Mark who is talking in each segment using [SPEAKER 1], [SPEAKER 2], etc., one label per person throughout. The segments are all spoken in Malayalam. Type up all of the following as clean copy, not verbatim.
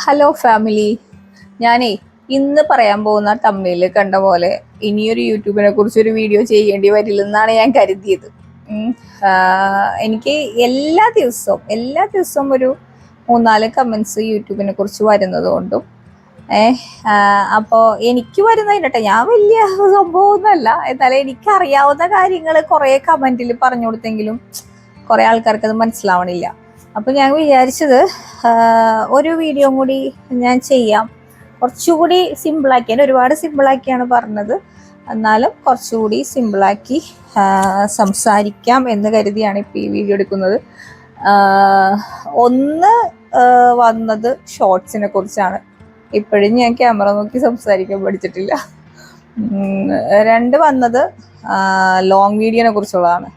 [SPEAKER 1] Hello family. ഞാനേ ഇന്ന് പറയാൻ പോകുന്ന തമ്മിൽ കണ്ട പോലെ ഇനിയൊരു യൂട്യൂബിനെ കുറിച്ചൊരു വീഡിയോ ചെയ്യേണ്ടി വരില്ലെന്നാണ് ഞാൻ കരുതിയത്. എനിക്ക് എല്ലാ ദിവസവും ഒരു 3-4 കമൻസ് യൂട്യൂബിനെ കുറിച്ച് വരുന്നത് കൊണ്ടും അപ്പോൾ എനിക്ക് വരുന്നതിനട്ടെ ഞാൻ വലിയ സംഭവമൊന്നുമല്ല. എന്നാലും എനിക്കറിയാവുന്ന കാര്യങ്ങൾ കുറേ കമൻറ്റിൽ പറഞ്ഞു കൊടുത്തെങ്കിലും കുറേ ആൾക്കാർക്ക് അത് മനസ്സിലാവണില്ല. അപ്പോൾ ഞാൻ വിചാരിച്ചത് ഒരു വീഡിയോ കൂടി ഞാൻ ചെയ്യാം. കുറച്ചുകൂടി സിമ്പിളാക്കി, ഒരുപാട് സിമ്പിളാക്കിയാണ് പറഞ്ഞത്, എന്നാലും കുറച്ചുകൂടി സിമ്പിളാക്കി സംസാരിക്കാം എന്ന് കരുതിയാണ് ഇപ്പോൾ ഈ വീഡിയോ എടുക്കുന്നത്. ഒന്ന് വന്നത് ഷോർട്സിനെ കുറിച്ചാണ്. ഇപ്പോഴും ഞാൻ ക്യാമറ നോക്കി സംസാരിക്കാൻ പഠിച്ചിട്ടില്ല. 2 വന്നത് ലോങ് വീഡിയോനെ കുറിച്ചുള്ളതാണ്.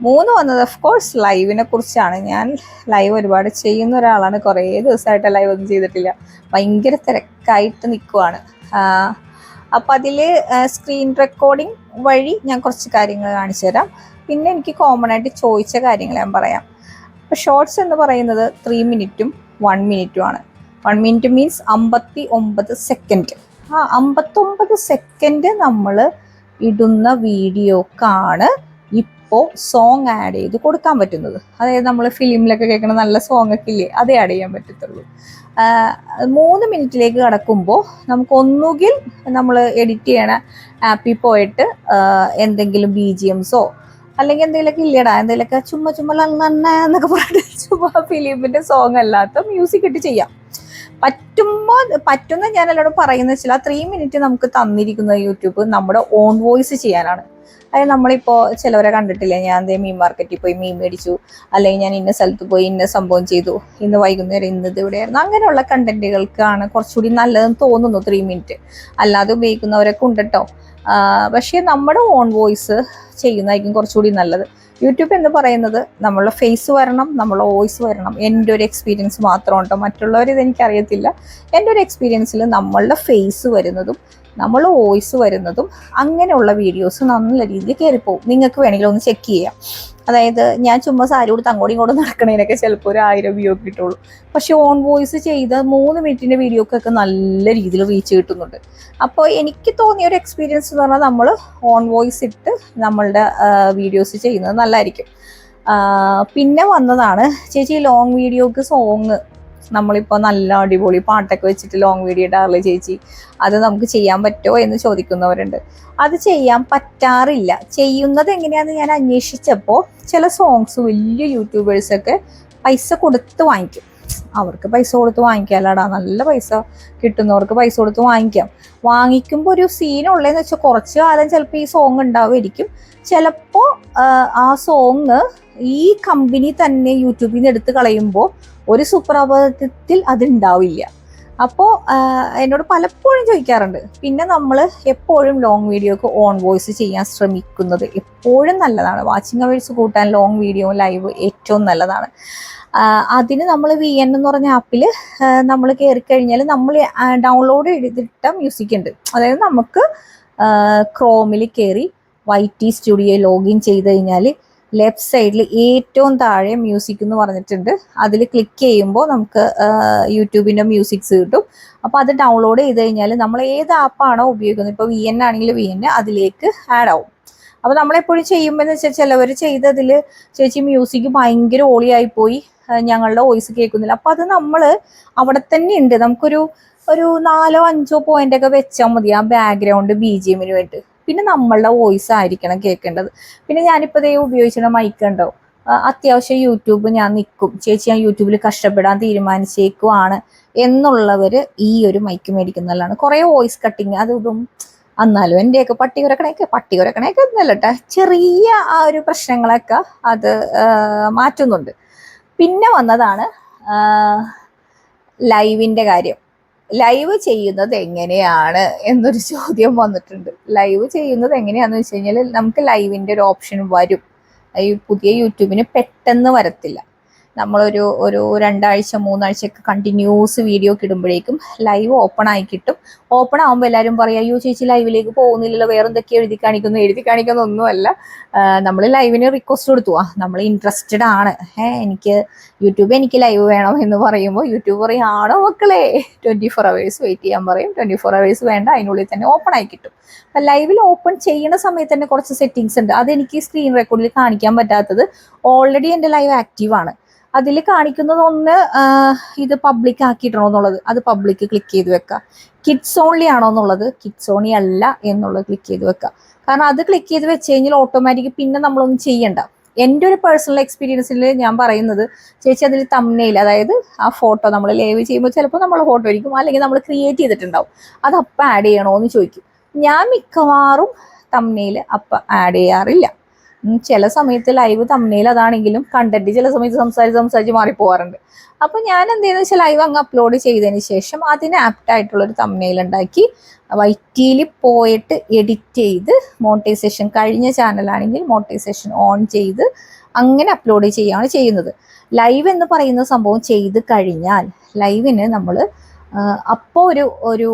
[SPEAKER 1] 3 വന്നത് ഓഫ് കോഴ്സ് ലൈവിനെ കുറിച്ചാണ്. ഞാൻ ലൈവ് ഒരുപാട് ചെയ്യുന്ന ഒരാളാണ്. കുറേ ദിവസമായിട്ട് ലൈവ് ഒന്നും ചെയ്തിട്ടില്ല, ഭയങ്കര തിരക്കായിട്ട് നിൽക്കുവാണ്. അപ്പം അതിൽ സ്ക്രീൻ റെക്കോർഡിങ് വഴി ഞാൻ കുറച്ച് കാര്യങ്ങൾ കാണിച്ചു തരാം. പിന്നെ എനിക്ക് കോമൺ ആയിട്ട് ചോദിച്ച കാര്യങ്ങൾ ഞാൻ പറയാം. അപ്പോൾ ഷോർട്സ് എന്ന് പറയുന്നത് 3 മിനിറ്റും 1 മിനിറ്റുമാണ്. 1 മിനിറ്റ് മീൻസ് 59 സെക്കൻഡ്. 59 സെക്കൻഡ് നമ്മൾ ഇടുന്ന വീഡിയോക്കാണ് ഇപ്പോൾ സോങ് ആഡ് ചെയ്ത് കൊടുക്കാൻ പറ്റുന്നത്. അതായത് നമ്മൾ ഫിലിമിലൊക്കെ കേൾക്കുന്ന നല്ല സോങ് ഒക്കെ ഇല്ലേ, അതേ ആഡ് ചെയ്യാൻ പറ്റത്തുള്ളൂ. 3 മിനിറ്റിലേക്ക് കടക്കുമ്പോൾ നമുക്ക് ഒന്നുകിൽ നമ്മൾ എഡിറ്റ് ചെയ്യണ ആപ്പിൽ പോയിട്ട് എന്തെങ്കിലും BGMs അല്ലെങ്കിൽ എന്തെങ്കിലുമൊക്കെ ഇല്ലടാ, എന്തെങ്കിലുമൊക്കെ ചുമ്മാ നന്ന എന്നൊക്കെ പറഞ്ഞിട്ട് ചുമ്മാ ഫിലിമിൻ്റെ സോങ് അല്ലാത്ത മ്യൂസിക് ഇട്ട് ചെയ്യാം. പറ്റുന്ന ഞാൻ എല്ലാവരും പറയുന്നത് വെച്ചാൽ 3 മിനിറ്റ് നമുക്ക് തന്നിരിക്കുന്നത് യൂട്യൂബ് നമ്മുടെ ഓൺ വോയിസ് ചെയ്യാനാണ്. അതായത് നമ്മളിപ്പോൾ ചിലവരെ കണ്ടിട്ടില്ലേ, ഞാൻ മീൻ മാർക്കറ്റിൽ പോയി മീൻ മേടിച്ചു, അല്ലെങ്കിൽ ഞാൻ ഇന്ന സ്ഥലത്ത് പോയി ഇന്ന സംഭവം ചെയ്തു, ഇന്ന് വൈകുന്നേരം ഇന്നത് ഇവിടെയായിരുന്നു, അങ്ങനെയുള്ള കണ്ടന്റുകൾക്കാണ് കുറച്ചുകൂടി നല്ലതെന്ന് തോന്നുന്നു 3 മിനിറ്റ്. അല്ലാതെ ഉപയോഗിക്കുന്നവരൊക്കെ ഉണ്ട് കേട്ടോ. പക്ഷേ നമ്മുടെ ഓൺ വോയിസ് ചെയ്യുന്നതായിരിക്കും കുറച്ചുകൂടി നല്ലത്. യൂട്യൂബ് എന്ന് പറയുന്നത് നമ്മളുടെ ഫേസ് വരണം, നമ്മളുടെ വോയിസ് വരണം. എൻ്റെ ഒരു എക്സ്പീരിയൻസ് മാത്രം ഉണ്ടോ, മറ്റുള്ളവർ ഇതെനിക്കറിയത്തില്ല. എൻ്റെ ഒരു എക്സ്പീരിയൻസിൽ നമ്മളുടെ ഫേസ് വരുന്നതും നമ്മൾ വോയിസ് വരുന്നതും അങ്ങനെയുള്ള വീഡിയോസ് നല്ല രീതിയിൽ കയറിപ്പോവും. നിങ്ങൾക്ക് വേണമെങ്കിൽ ഒന്ന് ചെക്ക് ചെയ്യാം. അതായത് ഞാൻ ചുമ്മാ സാരി കൊടുത്ത് അങ്ങോട്ടും ഇങ്ങോട്ടും നടക്കണതിനൊക്കെ ചിലപ്പോൾ ഒരു 1000 വ്യൂ കിട്ടുള്ളൂ. പക്ഷേ ഓൺ വോയിസ് ചെയ്ത 3 മിനിറ്റിൻ്റെ വീഡിയോക്കൊക്കെ നല്ല രീതിയിൽ റീച്ച് കിട്ടുന്നുണ്ട്. അപ്പോൾ എനിക്ക് തോന്നിയ ഒരു എക്സ്പീരിയൻസ് എന്ന് പറഞ്ഞാൽ നമ്മൾ ഓൺ വോയിസ് ഇട്ട് നമ്മളുടെ വീഡിയോസ് ചെയ്യുന്നത് നല്ലതായിരിക്കും. പിന്നെ വന്നതാണ് ചേച്ചി ലോങ് വീഡിയോക്ക് സോങ്, നമ്മളിപ്പോൾ നല്ല അടിപൊളി പാട്ടൊക്കെ വെച്ചിട്ട് ലോങ് വീഡിയോ ഇടാറില്ല ചേച്ചി, അത് നമുക്ക് ചെയ്യാൻ പറ്റുമോ എന്ന് ചോദിക്കുന്നവരുണ്ട്. അത് ചെയ്യാൻ പറ്റാറില്ല. ചെയ്യുന്നത് എങ്ങനെയാണെന്ന് ഞാൻ അന്വേഷിച്ചപ്പോൾ ചില സോങ്സ് വലിയ യൂട്യൂബേഴ്സൊക്കെ പൈസ കൊടുത്ത് വാങ്ങിക്കും. അവർക്ക് പൈസ കൊടുത്ത് വാങ്ങിക്കാമല്ലടാ, നല്ല പൈസ കിട്ടുന്നവർക്ക് പൈസ കൊടുത്ത് വാങ്ങിക്കുമ്പോൾ ഒരു സീനുള്ളതെന്ന് വെച്ചാൽ കുറച്ച് കാലം ചിലപ്പോൾ ഈ സോങ് ഉണ്ടാവുമായിരിക്കും. ചിലപ്പോൾ ആ സോങ് ഈ കമ്പനി തന്നെ യൂട്യൂബിൽ നിന്ന് എടുത്ത് കളയുമ്പോൾ ഒരു സുപ്രഭാതത്തിൽ അതുണ്ടാവില്ല. അപ്പോൾ എന്നോട് പലപ്പോഴും ചോദിക്കാറുണ്ട്. പിന്നെ നമ്മൾ എപ്പോഴും ലോങ് വീഡിയോക്ക് ഓൺ വോയിസ് ചെയ്യാൻ ശ്രമിക്കുന്നത് എപ്പോഴും നല്ലതാണ്. വാച്ചിങ് അവേഴ്സ് കൂട്ടാൻ ലോങ് വീഡിയോ ലൈവ് ഏറ്റവും നല്ലതാണ്. അതിന് നമ്മൾ VN എന്ന് പറഞ്ഞ ആപ്പിൽ നമ്മൾ കയറിക്കഴിഞ്ഞാൽ നമ്മൾ ഡൗൺലോഡ് ചെയ്തിട്ട മ്യൂസിക് ഉണ്ട്. അതായത് നമുക്ക് ക്രോമിൽ കയറി YT സ്റ്റുഡിയോ ലോഗിൻ ചെയ്ത് കഴിഞ്ഞാൽ ലെഫ്റ്റ് സൈഡിൽ ഏറ്റവും താഴെ മ്യൂസിക് എന്ന് പറഞ്ഞിട്ടുണ്ട്. അതിൽ ക്ലിക്ക് ചെയ്യുമ്പോൾ നമുക്ക് യൂട്യൂബിൻ്റെ മ്യൂസിക്സ് കിട്ടും. അപ്പോൾ അത് ഡൗൺലോഡ് ചെയ്ത് കഴിഞ്ഞാൽ നമ്മൾ ഏത് ആപ്പാണോ ഉപയോഗിക്കുന്നത്, ഇപ്പോൾ VN ആണെങ്കിൽ VN അതിലേക്ക് ആഡ് ആവും. അപ്പോൾ നമ്മളെപ്പോഴും ചെയ്യുമ്പോൾ എന്ന് വെച്ചാൽ ചിലവർ ചെയ്തതിൽ ചേച്ചി മ്യൂസിക് ഭയങ്കര ഓളിയായിപ്പോയി, ഞങ്ങളുടെ വോയിസ് കേൾക്കുന്നില്ല. അപ്പോൾ അത് നമ്മൾ അവിടെ തന്നെ ഉണ്ട്. നമുക്കൊരു 4-5 പോയിൻ്റൊക്കെ വെച്ചാൽ മതി ആ ബാക്ക്ഗ്രൗണ്ട് BGMന് വേണ്ടി. പിന്നെ നമ്മളുടെ വോയിസ് ആയിരിക്കണം കേൾക്കേണ്ടത്. പിന്നെ ഞാനിപ്പോൾ ഇതേ ഉപയോഗിച്ചിട്ട് മൈക്ക് ഉണ്ടോ, അത്യാവശ്യം യൂട്യൂബ് ഞാൻ നിൽക്കും ചേച്ചി, ഞാൻ യൂട്യൂബിൽ കഷ്ടപ്പെടാൻ തീരുമാനിച്ചേക്കുവാണ് എന്നുള്ളവർ ഈ ഒരു മൈക്ക് മേടിക്കുന്നതാണ്. കുറേ വോയിസ് കട്ടിങ് അതും എന്നാലും എൻ്റെയൊക്കെ പട്ടി കുരക്കണയൊക്കെ ഒന്നല്ല കേട്ടോ, ചെറിയ ആ ഒരു പ്രശ്നങ്ങളൊക്കെ അത് മാറ്റുന്നുണ്ട്. പിന്നെ വന്നതാണ് ലൈവിൻ്റെ കാര്യം. ലൈവ് ചെയ്യുന്നത് എങ്ങനെയാണ് എന്നൊരു ചോദ്യം വന്നിട്ടുണ്ട്. ലൈവ് ചെയ്യുന്നത് എങ്ങനെയാണെന്ന് വെച്ച് കഴിഞ്ഞാൽ നമുക്ക് ലൈവിൻ്റെ ഒരു ഓപ്ഷൻ വരും. ഈ പുതിയ യൂട്യൂബിന് പെട്ടെന്ന് വരത്തില്ല. നമ്മളൊരു ഒരു 2 ആഴ്ച 3 ആഴ്ചയൊക്കെ കണ്ടിന്യൂസ് വീഡിയോ ഒക്കെ ഇടുമ്പോഴേക്കും ലൈവ് ഓപ്പൺ ആയി കിട്ടും. ഓപ്പൺ ആകുമ്പോൾ എല്ലാവരും പറയും അയ്യോ ചേച്ചി ലൈവിലേക്ക് പോകുന്നില്ലല്ലോ, വേറെ എന്തൊക്കെയോ എഴുതി കാണിക്കുന്നൊന്നുമല്ല. നമ്മൾ ലൈവിന് റിക്വസ്റ്റ് കൊടുത്തു, നമ്മൾ ഇൻട്രസ്റ്റഡ് ആണ്, എനിക്ക് ലൈവ് വേണം എന്ന് പറയുമ്പോൾ യൂട്യൂബ് പറയും ആണോ മക്കളെ 24 hours വെയിറ്റ് ചെയ്യാൻ പറയും. 24 hours വേണ്ട, അതിനുള്ളിൽ തന്നെ ഓപ്പൺ ആയി കിട്ടും. അപ്പം ലൈവിൽ ഓപ്പൺ ചെയ്യുന്ന സമയത്ത് തന്നെ കുറച്ച് സെറ്റിങ്സ് ഉണ്ട്, അതെനിക്ക് സ്ക്രീൻ റെക്കോർഡിൽ കാണിക്കാൻ പറ്റാത്തത്. ഓൾറെഡി എൻ്റെ ലൈവ് ആക്റ്റീവാണ്. അതിൽ കാണിക്കുന്നത് ഒന്ന് ഇത് പബ്ലിക് ആക്കിയിടണോ എന്നുള്ളത്, അത് പബ്ലിക് ക്ലിക്ക് ചെയ്ത് വെക്കുക. കിഡ്സ് ഓൺലി ആണോ എന്നുള്ളത് കിഡ്സ് ഓൺലി അല്ല എന്നുള്ളത് ക്ലിക്ക് ചെയ്ത് വെക്കുക. കാരണം അത് ക്ലിക്ക് ചെയ്ത് വെച്ച് കഴിഞ്ഞാൽ ഓട്ടോമാറ്റിക് പിന്നെ നമ്മളൊന്നും ചെയ്യണ്ട. എൻ്റെ ഒരു പേഴ്സണൽ എക്സ്പീരിയൻസിൽ ഞാൻ പറയുന്നത്, ചേച്ചി അതിൽ തംബ്നെയിൽ, അതായത് ആ ഫോട്ടോ നമ്മൾ ലൈവ് ചെയ്യുമ്പോൾ ചിലപ്പോൾ നമ്മൾ ഫോട്ടോ ആയിരിക്കും, അല്ലെങ്കിൽ നമ്മൾ ക്രിയേറ്റ് ചെയ്തിട്ടുണ്ടാവും, അത് അപ്പം ആഡ് ചെയ്യണോ എന്ന് ചോദിക്കും. ഞാൻ മിക്കവാറും തംബ്നെയിൽ അപ്പം ആഡ് ചെയ്യാറില്ല. ചില സമയത്ത് ലൈവ് തംബ്നെയിൽ അതാണെങ്കിലും കണ്ടന്റ് ചില സമയത്ത് സംസാരിച്ച് മാറിപ്പോകാറുണ്ട്. അപ്പോൾ ഞാൻ എന്ത് ചെയ്യുന്നത് വെച്ചാൽ ലൈവ് അങ്ങ് അപ്ലോഡ് ചെയ്തതിന് ശേഷം അതിന് ആപ്റ്റായിട്ടുള്ളൊരു തംബ്നെയിൽ ഉണ്ടാക്കി വൈറ്റിയിൽ പോയിട്ട് എഡിറ്റ് ചെയ്ത്, മോണിറ്റൈസേഷൻ കഴിഞ്ഞ ചാനലാണെങ്കിൽ മോണിറ്റൈസേഷൻ ഓൺ ചെയ്ത് അങ്ങനെ അപ്ലോഡ് ചെയ്യുകയാണ് ചെയ്യുന്നത്. ലൈവ് എന്ന് പറയുന്ന സംഭവം ചെയ്ത് കഴിഞ്ഞാൽ ലൈവിന് നമ്മൾ അപ്പോൾ ഒരു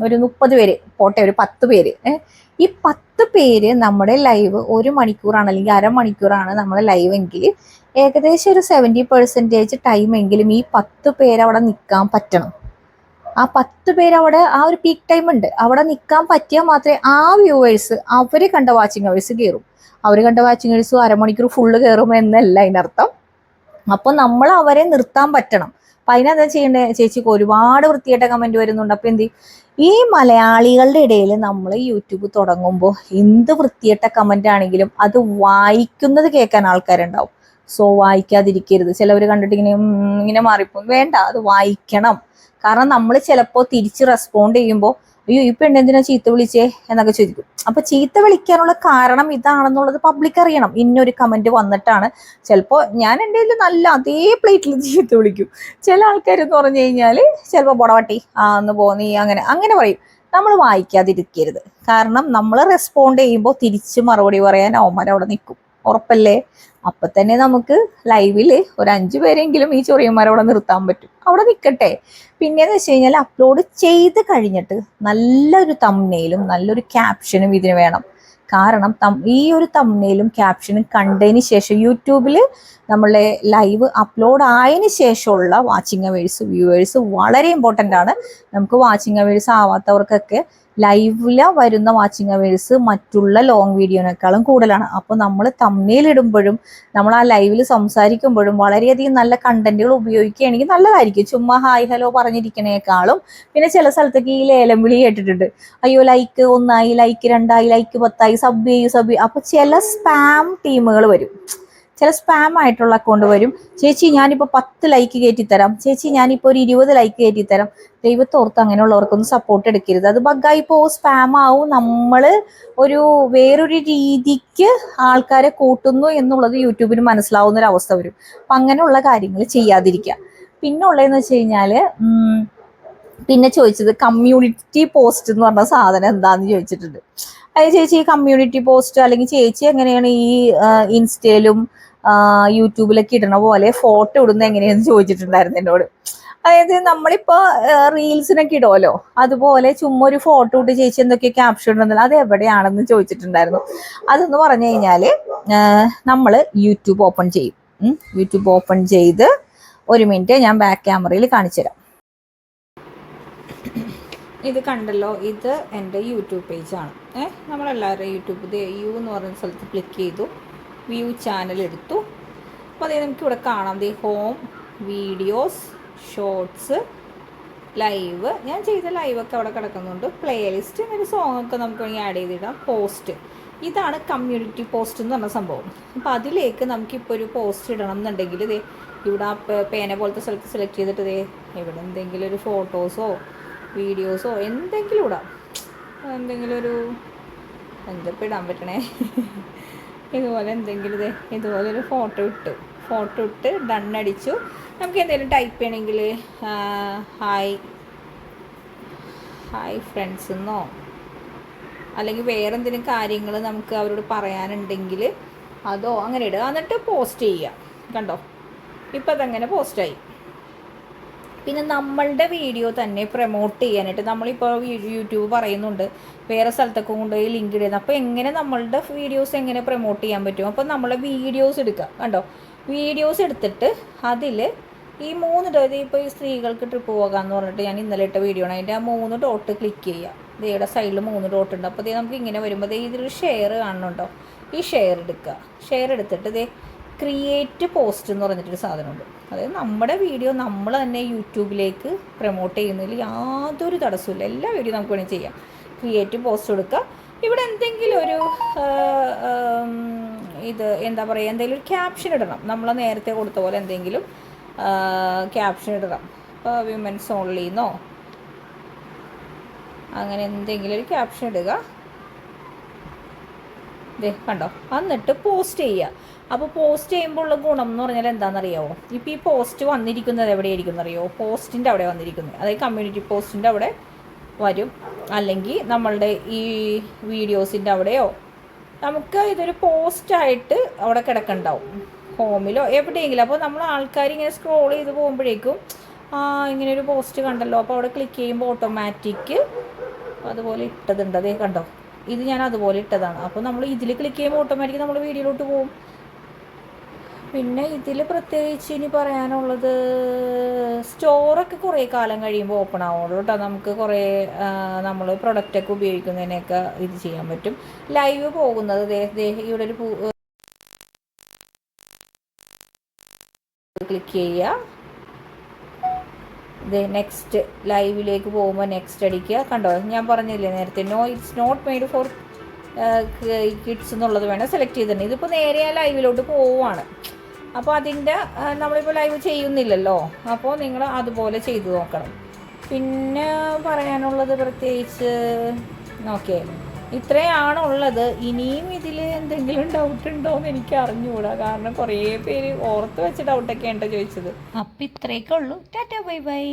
[SPEAKER 1] 30 പേര് പോട്ടെ, ഒരു 10 പേര്, ഈ 10 പേര് നമ്മുടെ ലൈവ് 1 മണിക്കൂറാണ് അല്ലെങ്കിൽ അരമണിക്കൂറാണ് നമ്മുടെ ലൈവ് എങ്കിൽ ഏകദേശം ഒരു 70% ടൈമെങ്കിലും ഈ 10 പേര് അവിടെ നിൽക്കാൻ പറ്റണം. ആ 10 പേര് അവിടെ, ആ ഒരു പീക്ക് ടൈം ഉണ്ട്, അവിടെ നിൽക്കാൻ പറ്റിയാൽ മാത്രമേ ആ വ്യൂവേഴ്സ് അവർ കണ്ട വാച്ചിങ് അവേഴ്സ് കയറും. അവർ കണ്ട വാച്ചിങ് അവേഴ്സ് അരമണിക്കൂർ ഫുള്ള് കയറും എന്നല്ല അതിനർത്ഥം. അപ്പോൾ നമ്മൾ അവരെ നിർത്താൻ പറ്റണം. അപ്പം അതിനെന്താ ചെയ്യേണ്ടത്, ചേച്ചിക്ക് ഒരുപാട് വൃത്തിയായിട്ട കമൻറ്റ് വരുന്നുണ്ട്. അപ്പം എന്ത്, ഈ മലയാളികളുടെ ഇടയിൽ നമ്മൾ യൂട്യൂബ് തുടങ്ങുമ്പോൾ എന്ത് വൃത്തിയായിട്ട കമൻ്റ് ആണെങ്കിലും അത് വായിക്കുന്നത് കേൾക്കാൻ ആൾക്കാരുണ്ടാവും. സോ വായിക്കാതിരിക്കരുത്. ചിലവർ കണ്ടിട്ട് ഇങ്ങനെ മാറിപ്പോകും. വേണ്ട, അത് വായിക്കണം. കാരണം നമ്മൾ ചിലപ്പോൾ തിരിച്ച് റെസ്പോണ്ട് ചെയ്യുമ്പോൾ അയ്യോ ഈ പെണ്ണെന്തിനാ ചീത്ത വിളിച്ചേ എന്നൊക്കെ ചോദിക്കും. അപ്പൊ ചീത്ത വിളിക്കാനുള്ള കാരണം ഇതാണെന്നുള്ളത് പബ്ലിക് അറിയണം. ഇന്നൊരു കമന്റ് വന്നിട്ടാണ്, ചിലപ്പോൾ ഞാൻ എൻ്റെ നല്ല അതേ പ്ലേറ്റിൽ ചീത്ത വിളിക്കും. ചില ആൾക്കാരെന്ന് പറഞ്ഞു കഴിഞ്ഞാൽ ചിലപ്പോൾ ബൊടവട്ടി ഒന്ന് പോന്നീ അങ്ങനെ പറയും. നമ്മൾ വായിക്കാതിരിക്കരുത്. കാരണം നമ്മൾ റെസ്പോണ്ട് ചെയ്യുമ്പോൾ തിരിച്ച് മറുപടി പറയാൻ അവന്മാരവിടെ നിൽക്കും. ഉറപ്പല്ലേ? അപ്പൊ തന്നെ നമുക്ക് ലൈവിൽ ഒരു 5 പേരെങ്കിലും ഈ ചൊറിയന്മാരവിടെ നിർത്താൻ പറ്റും. അവിടെ നിൽക്കട്ടെ. പിന്നെന്ന് വെച്ച് കഴിഞ്ഞാൽ അപ്ലോഡ് ചെയ്ത് കഴിഞ്ഞിട്ട് നല്ലൊരു തംബ്നെയിലും നല്ലൊരു ക്യാപ്ഷനും ഇതിന് വേണം. കാരണം ഈ ഒരു തംബ്നെയിലും ക്യാപ്ഷനും കണ്ടതിന് ശേഷം യൂട്യൂബിൽ നമ്മളെ ലൈവ് അപ്ലോഡ് ആയതിന് ശേഷമുള്ള വാച്ചിങ് അവേഴ്സ് വ്യൂവേഴ്സ് വളരെ ഇമ്പോർട്ടൻ്റ് ആണ്. നമുക്ക് വാച്ചിങ് അവേഴ്സ് ആവാത്തവർക്കൊക്കെ ലൈവില് വരുന്ന വാച്ചിങ് അവേഴ്സ് മറ്റുള്ള ലോങ് വീഡിയോനേക്കാളും കൂടുതലാണ്. അപ്പോൾ നമ്മൾ തംബ്നെയിൽ ഇടുമ്പോഴും നമ്മൾ ആ ലൈവിൽ സംസാരിക്കുമ്പോഴും വളരെയധികം നല്ല കണ്ടന്റുകൾ ഉപയോഗിക്കുകയാണെങ്കിൽ നല്ലതായിരിക്കും. ചുമ്മാ ഹായ് ഹലോ പറഞ്ഞിരിക്കണേക്കാളും. പിന്നെ ചില സ്ഥലത്തേക്ക് ഈ ലേലം വിളി കേട്ടിട്ടുണ്ട്, അയ്യോ ലൈക്ക് 1 ആയി, ലൈക്ക് 2 ആയി, ലൈക്ക് 10 ആയി, സബ് ചെയ്യൂ. അപ്പോൾ ചില സ്പാം ടീമുകൾ വരും, ചില സ്പാം ആയിട്ടുള്ള അക്കൗണ്ട് വരും. ചേച്ചി ഞാനിപ്പോൾ 10 ലൈക്ക് കയറ്റിത്തരാം, ചേച്ചി ഞാനിപ്പോൾ ഒരു 20 ലൈക്ക് കയറ്റിത്തരാം. ദൈവത്തോർത്ത് അങ്ങനെയുള്ളവർക്കൊന്നും സപ്പോർട്ട് എടുക്കരുത്. അത് ബഗ്ഗായി പോവും, സ്പാം ആവും. നമ്മൾ വേറൊരു രീതിക്ക് ആൾക്കാരെ കൂട്ടുന്നു എന്നുള്ളത് യൂട്യൂബിന് മനസ്സിലാവുന്ന ഒരു അവസ്ഥ വരും. അപ്പം അങ്ങനെയുള്ള കാര്യങ്ങൾ ചെയ്യാതിരിക്കുക. പിന്നെ ഉള്ളതെന്ന് വെച്ച് കഴിഞ്ഞാൽ പിന്നെ ചോദിച്ചത് കമ്മ്യൂണിറ്റി പോസ്റ്റ് എന്ന് പറഞ്ഞ സാധനം എന്താന്ന് ചോദിച്ചിട്ടുണ്ട്. അതായത് ചേച്ചി ഈ കമ്മ്യൂണിറ്റി പോസ്റ്റ് അല്ലെങ്കിൽ ചേച്ചി എങ്ങനെയാണ് ഈ ഇൻസ്റ്റയിലും യൂട്യൂബിലൊക്കെ ഇടണ പോലെ ഫോട്ടോ ഇടുന്നത് എങ്ങനെയാണെന്ന് ചോദിച്ചിട്ടുണ്ടായിരുന്നു എന്നോട്. അതായത് നമ്മളിപ്പോ റീൽസിനൊക്കെ ഇടുമല്ലോ, അതുപോലെ ചുമ്മാ ഒരു ഫോട്ടോ ഇട്ട് ചേച്ചി എന്തൊക്കെ ക്യാപ്ഷൻ ഇടുന്നില്ല, അത് എവിടെയാണെന്ന് ചോദിച്ചിട്ടുണ്ടായിരുന്നു. അതെന്ന് പറഞ്ഞു കഴിഞ്ഞാല് നമ്മൾ യൂട്യൂബ് ഓപ്പൺ ചെയ്യും. യൂട്യൂബ് ഓപ്പൺ ചെയ്ത് 1 മിനിറ്റ് ഞാൻ ബാക്ക് ക്യാമറയിൽ കാണിച്ചു തരാം. ഇത് കണ്ടല്ലോ, ഇത് എൻ്റെ യൂട്യൂബ് പേജാണ്. നമ്മളെല്ലാവരും യൂട്യൂബ് യു എന്ന് പറയുന്ന സ്ഥലത്ത് ക്ലിക്ക് ചെയ്തു, വ്യൂ ചാനൽ എടുത്തു. അപ്പോൾ അതേ നമുക്ക് ഇവിടെ കാണാം, ഹോം, വീഡിയോസ്, ഷോർട്സ്, ലൈവ്. ഞാൻ ചെയ്ത ലൈവൊക്കെ അവിടെ കിടക്കുന്നുണ്ട്. പ്ലേലിസ്റ്റ് എന്നൊരു സോങ്ങൊക്കെ നമുക്ക് വേണമെങ്കിൽ ആഡ് ചെയ്തിടാം. പോസ്റ്റ്, ഇതാണ് കമ്മ്യൂണിറ്റി പോസ്റ്റ് എന്ന് പറഞ്ഞ സംഭവം. അപ്പോൾ അതിലേക്ക് നമുക്കിപ്പോൾ ഒരു പോസ്റ്റ് ഇടണം എന്നുണ്ടെങ്കിൽ ഇവിടെ ആ പേന പോലത്തെ സ്ഥലത്ത് സെലക്ട് ചെയ്തിട്ട് ഇവിടെ എന്തെങ്കിലും ഒരു ഫോട്ടോസോ വീഡിയോസോ എന്തെങ്കിലും ഇടാം. എന്തെങ്കിലും ഒരു എന്തിപ്പോൾ ഇടാൻ പറ്റണേ, ഇതുപോലെ എന്തെങ്കിലും ഇതുപോലൊരു ഫോട്ടോ ഇട്ട് ഡണ്ണടിച്ചു. നമുക്ക് എന്തെങ്കിലും ടൈപ്പ് ചെയ്യണമെങ്കിൽ ഹായ് ഫ്രണ്ട്സ് എന്നോ അല്ലെങ്കിൽ വേറെ എന്തെങ്കിലും കാര്യങ്ങൾ നമുക്ക് അവരോട് പറയാനുണ്ടെങ്കിൽ അതോ അങ്ങനെ ഇടുക. എന്നിട്ട് പോസ്റ്റ് ചെയ്യുക. കണ്ടോ, ഇപ്പം അതങ്ങനെ പോസ്റ്റായി. പിന്നെ നമ്മളുടെ വീഡിയോ തന്നെ പ്രൊമോട്ട് ചെയ്യാനായിട്ട് നമ്മളിപ്പോൾ യൂട്യൂബ് പറയുന്നുണ്ട് വേറെ സ്ഥലത്തൊക്കെ കൊണ്ടുപോയി ലിങ്ക് ഇടുന്നത്. അപ്പോൾ എങ്ങനെ നമ്മളുടെ വീഡിയോസ് എങ്ങനെ പ്രൊമോട്ട് ചെയ്യാൻ പറ്റും? അപ്പോൾ നമ്മളെ വീഡിയോസ് എടുക്കുക, കണ്ടോ, വീഡിയോസ് എടുത്തിട്ട് അതിൽ ഈ 3 ഡോട്ട്, ഇപ്പോൾ ഈ സ്ത്രീകൾക്ക് ട്രിപ്പ് പോകാമെന്ന് പറഞ്ഞിട്ട് ഞാൻ ഇന്നലെ ഇട്ട വീഡിയോ ആണ്, അതിൻ്റെ ആ 3 ഡോട്ട് ക്ലിക്ക് ചെയ്യുക. ഇതേടെ സൈഡിൽ 3 ഡോട്ട് ഉണ്ട്. അപ്പോൾ നമുക്ക് ഇങ്ങനെ വരുമ്പോൾ ഇതിലൊരു ഷെയർ കാണുന്നുണ്ടോ? ഈ ഷെയർ എടുക്കുക. ഷെയർ എടുത്തിട്ട് ഇതേ ക്രിയേറ്റ് പോസ്റ്റ് എന്ന് പറഞ്ഞിട്ടൊരു സാധനമുണ്ട്. അതായത് നമ്മുടെ വീഡിയോ നമ്മൾ തന്നെ യൂട്യൂബിലേക്ക് പ്രൊമോട്ട് ചെയ്യുന്നതിൽ യാതൊരു തടസ്സമില്ല. എല്ലാ വീഡിയോ നമുക്ക് വേണമെങ്കിൽ ചെയ്യാം. ക്രിയേറ്റ് പോസ്റ്റ് കൊടുക്കുക. ഇവിടെ എന്തെങ്കിലും ഒരു ഇത് എന്താ പറയുക, എന്തെങ്കിലും ഒരു ക്യാപ്ഷൻ ഇടണം. നമ്മൾ നേരത്തെ കൊടുത്ത പോലെ എന്തെങ്കിലും ക്യാപ്ഷൻ ഇടണം. ഇപ്പോൾ വിമൻസ് ഓൺലിന്നോ അങ്ങനെ എന്തെങ്കിലും ഒരു ക്യാപ്ഷൻ ഇടുക. ഇതേ കണ്ടോ, എന്നിട്ട് പോസ്റ്റ് ചെയ്യുക. അപ്പോൾ പോസ്റ്റ് ചെയ്യുമ്പോൾ ഉള്ള ഗുണം എന്ന് പറഞ്ഞാൽ എന്താണെന്നറിയാമോ? ഇപ്പോൾ ഈ പോസ്റ്റ് വന്നിരിക്കുന്നത് എവിടെയായിരിക്കും എന്നറിയോ? പോസ്റ്റിൻ്റെ അവിടെ വന്നിരിക്കുന്നത്, അതായത് കമ്മ്യൂണിറ്റി പോസ്റ്റിൻ്റെ അവിടെ വരും, അല്ലെങ്കിൽ നമ്മളുടെ ഈ വീഡിയോസിൻ്റെ അവിടെയോ നമുക്ക് ഇതൊരു പോസ്റ്റായിട്ട് അവിടെ കിടക്കണ്ടാവും, ഹോമിലോ എവിടെയെങ്കിലും. അപ്പോൾ നമ്മൾ ആൾക്കാർ ഇങ്ങനെ സ്ക്രോൾ ചെയ്ത് പോകുമ്പോഴേക്കും ഇങ്ങനെ ഒരു പോസ്റ്റ് കണ്ടല്ലോ, അപ്പോൾ അവിടെ ക്ലിക്ക് ചെയ്യുമ്പോൾ ഓട്ടോമാറ്റിക് അതുപോലെ ഇട്ടതുണ്ട്. അതേ കണ്ടോ, ഇത് ഞാൻ അതുപോലെ ഇട്ടതാണ്. അപ്പോൾ നമ്മൾ ഇതിൽ ക്ലിക്ക് ചെയ്യുമ്പോൾ ഓട്ടോമാറ്റിക് നമ്മൾ വീഡിയോയിലോട്ട് പോകും. പിന്നെ ഇതിൽ പ്രത്യേകിച്ച് ഇനി പറയാനുള്ളത്, സ്റ്റോറൊക്കെ കുറേ കാലം കഴിയുമ്പോൾ ഓപ്പൺ ആവുള്ളൂ കേട്ടോ. നമുക്ക് കുറേ നമ്മൾ പ്രൊഡക്റ്റൊക്കെ ഉപയോഗിക്കുന്നതിനൊക്കെ ഇത് ചെയ്യാൻ പറ്റും. ലൈവ് പോകുന്നത് ഇവിടെ ഒരു ക്ലിക്ക് ചെയ്യുക. നെക്സ്റ്റ് ലൈവിലേക്ക് പോകുമ്പോൾ നെക്സ്റ്റ് അടിക്കുക. കണ്ടോ, ഞാൻ പറഞ്ഞില്ലേ നേരത്തെ, it's not made for kids എന്നുള്ളത് വേണം സെലക്ട് ചെയ്തിട്ടുണ്ട്. ഇതിപ്പോൾ നേരെ ആ ലൈവിലോട്ട് പോവുകയാണ്. അപ്പോൾ അതിൻ്റെ നമ്മളിപ്പോൾ ലൈവ് ചെയ്യുന്നില്ലല്ലോ, അപ്പോൾ നിങ്ങൾ അതുപോലെ ചെയ്തു നോക്കണം. പിന്നെ പറയാനുള്ളത് പ്രത്യേകിച്ച് ഓക്കെ, ഇത്രയാണുള്ളത്. ഇനിയും ഇതിൽ എന്തെങ്കിലും ഡൗട്ട് ഉണ്ടോ എന്ന് എനിക്ക് അറിഞ്ഞുകൂടാ, കാരണം കുറേ പേര് ഓർത്ത് വെച്ച ഡൗട്ടൊക്കെ ഉണ്ടോ ചോദിച്ചത്. അപ്പം ഇത്രയൊക്കെ ഉള്ളൂ. Tata bye bye.